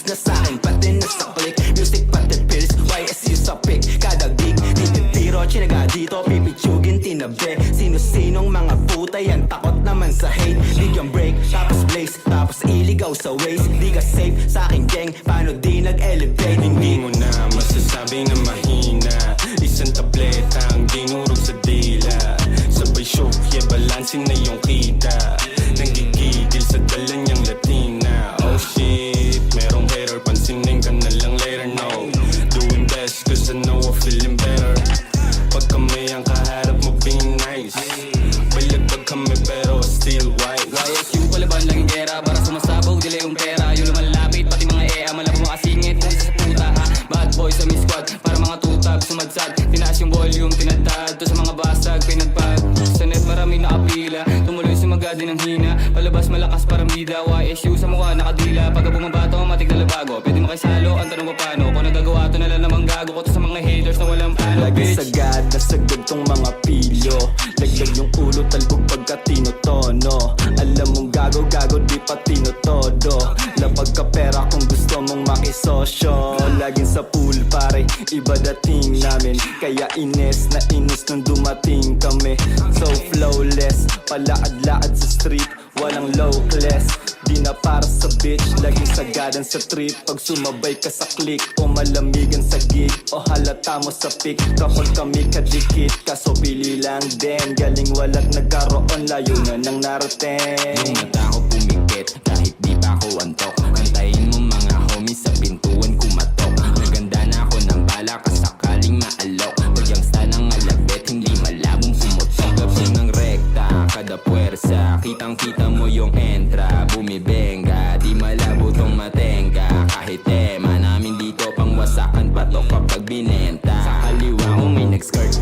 na sa'kin, pati na sa click. Music pati pills, YSU sa pick. Kada gig, titiro, chinaga dito, pipitsugin, tinabi. Sino-sinong mga puta yan, takot naman sa hate. Bigyan break, tapos blaze, tapos iligaw sa waist. Di ka safe sa aking gang, paano di nag-elevate? Hindi mo na masasabi na mahina. Isang tableta ang dinurog sa dila. Sabay show, yeah, balansin na yung kita. Nagigigil sa dala niyang Latina. Oh shit, merong hater, pansinin ka na lang later, no. Doing best cause I know I'm feeling better. Pag kami ang kaharap mo, being nice. Balagbag kami pero still white. YSU palaban lang yung gera, para sumasabaw dila yung pera. Yung lumalapit, pati mga EA, malabo mga singit. Kung sa puta ha, bad boy sa mi squad. Para mga tutag, sumadsad, tinaas yung volume, tinadad. To sa mga basag, pinagpag. Sa net marami nakapila, tumuloy sumagadi ng hina. Palabas malakas parang bida, YSU sa mukha nakadila. Pagka bumabato, matik na labago. Pwede makisalo, ang tanong pa paano. Kung nagagawa to na lang namang gago ko to sa mga haters na walang plano, Lagi bitch. sagad na sagad tong mga pilyo. Laglag yung ulo, talbog pagka tinotono. Alam mong gago, di pa tinotodo. Lapag ka pera kung gusto mong makisosyo. Laging sa pool pare, iba dating namin. Kaya ines na inis nung dumating kami. So flawless, palaad-laad sa street, walang low class. Di na para sa bitch, laging sagadan sa trip. Pag sumabay ka sa click, o malamigan sa gig, o halata mo sa pick. Kapag kami kadikit, kaso pili lang din. Galing walat nagkaroon, layo na nang narating. Yung mata ko pumikit, kahit di pa ako antok. Antayin mo mga homies sa pintuan kumatok. Naganda na ako ng bala kasakaling maalok. Pag yung stand ng alabet, hindi malabong pumutok. Gabs ng rekta, kada puwersa, kitang kita mo yung entra. Bumibenga, di malabo tong matenga. Kahit tema namin dito, pang wasakan patok kapag binenta. Sa kaliwa kung may nag-skirt,